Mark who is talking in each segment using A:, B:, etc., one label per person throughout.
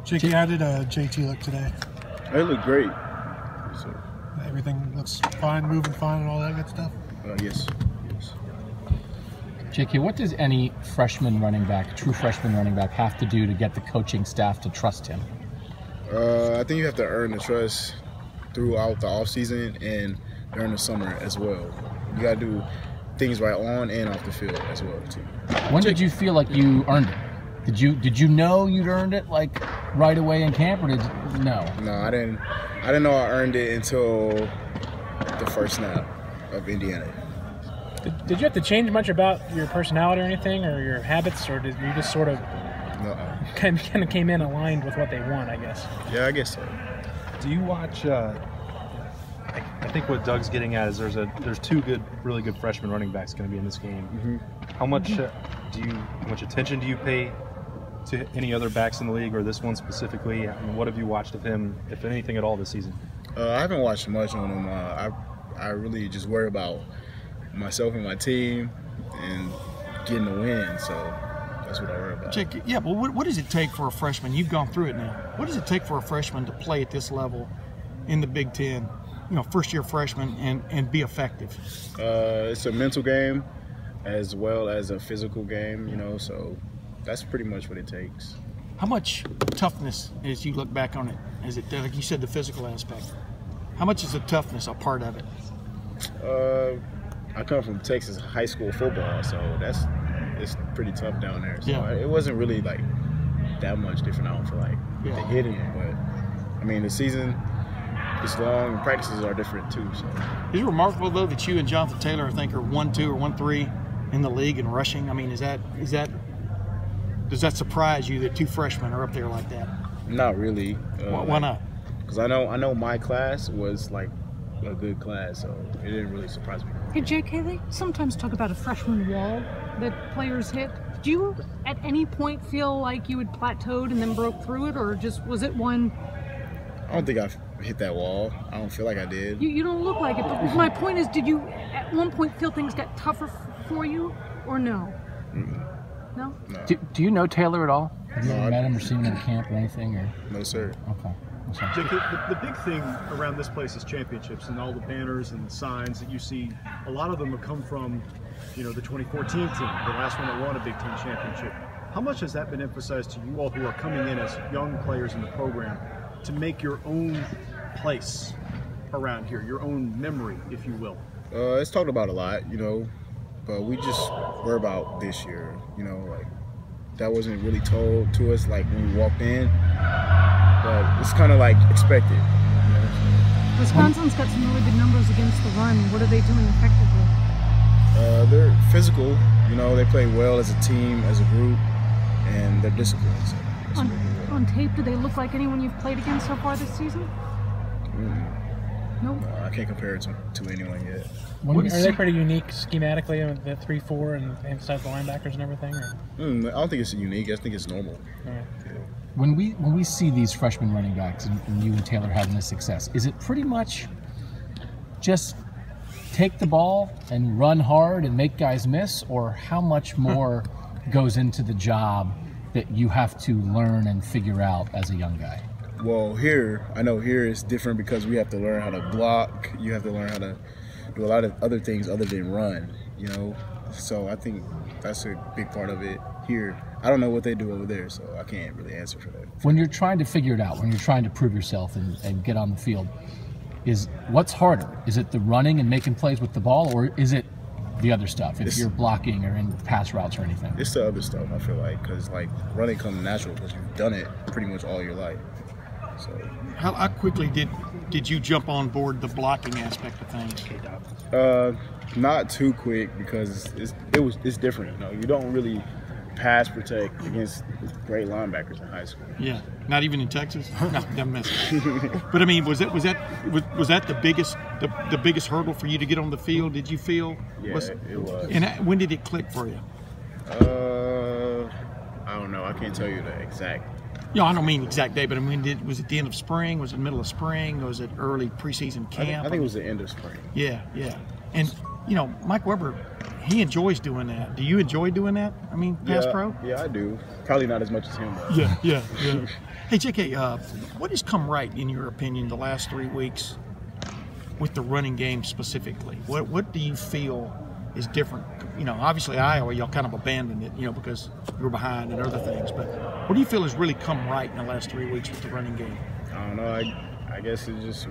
A: Jake, how did JT look today?
B: It looked great. So,
A: everything looks fine, moving fine, and all that good stuff?
B: Yes.
C: Jk, what does any freshman running back, true freshman running back, have to do to get the coaching staff to trust him?
B: I think you have to earn the trust throughout the offseason and during the summer as well. You got to do things right on and off the field as well, too.
C: When did you feel like you earned it? Did you know you'd earned it like right away in camp, or no?
B: No, I didn't know I earned it until the first snap of Indiana.
D: Did you have to change much about your personality or anything, or your habits, or did you just sort of kind of came in aligned with what they want, I guess?
B: Yeah, I guess so.
E: Do you watch? I think what Doug's getting at is there's two really good freshman running backs going to be in this game.
B: Mm-hmm.
E: How much how much attention do you pay to any other backs in the league, or this one specifically? I mean, what have you watched of him, if anything at all, this season?
B: I haven't watched much on him. I really just worry about myself and my team and getting the win, so that's what I worry about.
A: Jake, yeah, but what does it take for a freshman? You've gone through it now. What does it take for a freshman to play at this level in the Big Ten? You know, first-year freshman and be effective.
B: It's a mental game as well as a physical game, you know, so that's pretty much what it takes.
A: How much toughness, as you look back on it, is it, like you said, the physical aspect? How much is the toughness a part of it?
B: I come from Texas high school football, so it's pretty tough down there. So
A: yeah.
B: It wasn't really like that much different, I don't feel like, with the hitting, but I mean the season is long and practices are different too. So
A: it's remarkable though that you and Jonathan Taylor, I think, are 1-2 or 1-3 in the league in rushing. I mean, does that surprise you that two freshmen are up there like that?
B: Not really.
A: Why not?
B: Because I know my class was like a good class, so it didn't really surprise me.
F: Hey, JK, they sometimes talk about a freshman wall that players hit. Do you at any point feel like you had plateaued and then broke through it, or just was it one?
B: I don't think I've hit that wall. I don't feel like I did.
F: You don't look like it. But my point is, did you at one point feel things got tougher for you, or no? No?
B: No.
C: Do you know Taylor at all? Have you ever met him or seen him in camp or anything? Or?
B: No, sir.
C: Okay.
G: Jake, the big thing around this place is championships, and all the banners and signs that you see. A lot of them have come from, the 2014 team, the last one that won a Big Ten championship. How much has that been emphasized to you all who are coming in as young players in the program to make your own place around here, your own memory, if you will?
B: It's talked about a lot, but we just worry about this year, like that wasn't really told to us like when we walked in, but it's kind of like expected.
F: Wisconsin's got some really good numbers against the run. What are they doing effectively?
B: They're physical, they play well as a team, as a group, and they're disciplined. So
F: on tape, do they look like anyone you've played against so far this season? Nope.
B: No, I can't compare it to anyone yet.
D: Are they pretty unique schematically, the 3-4 and emphasize the linebackers and everything? Or?
B: I don't think it's unique. I think it's normal.
D: All right.
B: Yeah.
C: When we see these freshman running backs and you and Taylor having this success, is it pretty much just take the ball and run hard and make guys miss, or how much more goes into the job that you have to learn and figure out as a young guy?
B: Well, I know here it's different because we have to learn how to block. You have to learn how to do a lot of other things other than run, So I think that's a big part of it here. I don't know what they do over there, so I can't really answer for that.
C: When you're trying to figure it out, when you're trying to prove yourself and get on the field, what's harder? Is it the running and making plays with the ball, or is it the other stuff, if you're blocking or in pass routes or anything?
B: It's the other stuff, I feel like, because running comes natural because you've done it pretty much all your life. So
A: how quickly did you jump on board the blocking aspect of things?
G: Jk-dobbins.
B: Not too quick because it's different. You don't really pass protect against great linebackers in high school.
A: Yeah, not even in Texas. No, I'm messing. But I mean, was that the biggest hurdle for you to get on the field? Did you feel?
B: Yeah, it was.
A: And when did it click for you?
B: I don't know. I can't tell you the exact.
A: I don't mean exact day, but I mean, was it the end of spring? Was it middle of spring? Was it early preseason camp?
B: I think it was the end of spring.
A: Yeah. And Mike Weber, he enjoys doing that. Do you enjoy doing that? I mean, pass pro?
B: Yeah, I do. Probably not as much as him, though.
A: Yeah. Hey, JK, what has come right, in your opinion, the last 3 weeks with the running game specifically? What do you feel is different? You know, obviously Iowa, y'all kind of abandoned it, you know, because you were behind and other things. But what do you feel has really come right in the last 3 weeks with the running game?
B: I don't know. I guess it's just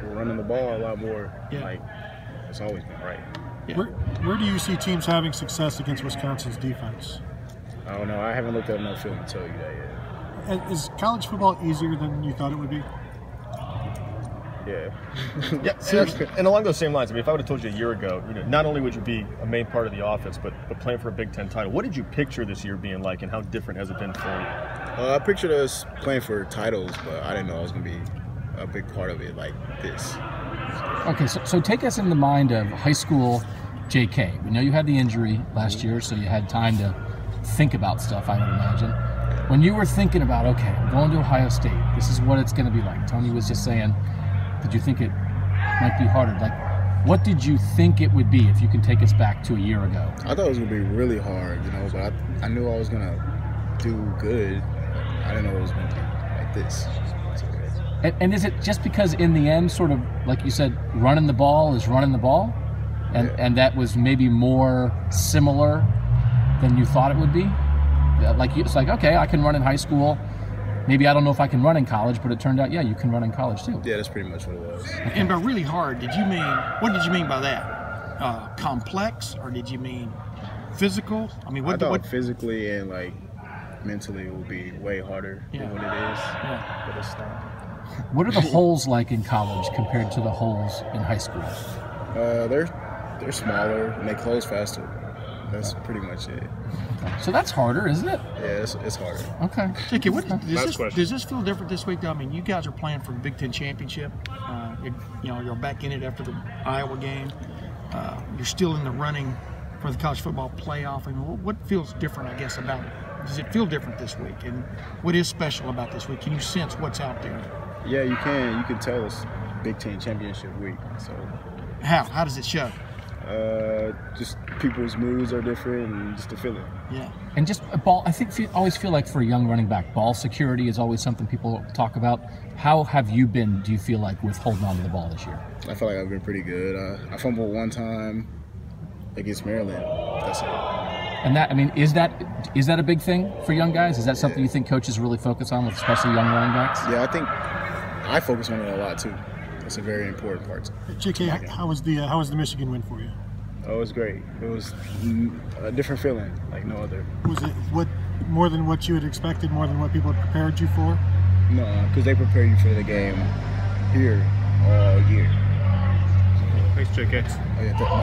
B: running the ball a lot more.
A: Yeah.
B: Like, it's always been right.
A: Yeah.
H: Where do you see teams having success against Wisconsin's defense?
B: I don't know. I haven't looked at enough film to tell you that yet.
H: And is college football easier than you thought it would be?
B: Yeah.
I: Yeah, and along those same lines, I mean, if I would have told you a year ago, you know, not only would you be a main part of the offense, but playing for a Big Ten title, what did you picture this year being like, and how different has it been for you?
B: I pictured us playing for titles, but I didn't know I was going to be a big part of it like this.
C: Okay, so take us in the mind of high school JK. We know you had the injury last year, so you had time to think about stuff, I would imagine. When you were thinking about, okay, I'm going to Ohio State, this is what it's going to be like. Tony was just saying, did you think it might be harder? Like, what did you think it would be, if you can take us back to a year ago?
B: I thought it was going to be really hard, you know, but I knew I was going to do good. I didn't know it was going to be like this.
C: And is it just because in the end, sort of like you said, running the ball is running the ball? And that was maybe more similar than you thought it would be? Like, it's like, okay, I can run in high school. Maybe I don't know if I can run in college, but it turned out, yeah, you can run in college too.
B: Yeah, that's pretty much what it was.
A: And by really hard, what did you mean by that? Complex, or did you mean physical? I mean,
B: I thought physically and like mentally it would be way harder than what it is.
A: Yeah.
B: But it's not.
C: What are the holes like in college compared to the holes in high school?
B: They're smaller and they close faster. That's pretty much it.
C: So that's harder, isn't it?
B: Yeah, it's harder.
C: Okay.
A: JK, does this feel different this week, though? I mean, you guys are playing for the Big Ten championship. You're back in it after the Iowa game. You're still in the running for the college football playoff. I mean, what feels different, I guess, about it? Does it feel different this week? And what is special about this week? Can you sense what's out there?
B: Yeah, you can. You can tell it's Big Ten championship week. So
A: how does it show?
B: Just people's moods are different, and just the feeling.
C: Yeah. And just ball. I always feel like for a young running back, ball security is always something people talk about. How have you been? Do you feel like with holding on to the ball this year?
B: I feel like I've been pretty good. I fumbled one time against Maryland. That's it.
C: And that, I mean, is that a big thing for young guys? Is that something you think coaches really focus on, with especially young running backs?
B: Yeah, I think I focus on it a lot too. That's a very important part.
H: JK, how was the Michigan win for you?
B: Oh, it was great. It was a different feeling, like no other.
H: Was it more than what you had expected, more than what people had prepared you for?
B: No, because they prepare you for the game here all year.
G: Thanks, JK.
B: Oh, yeah,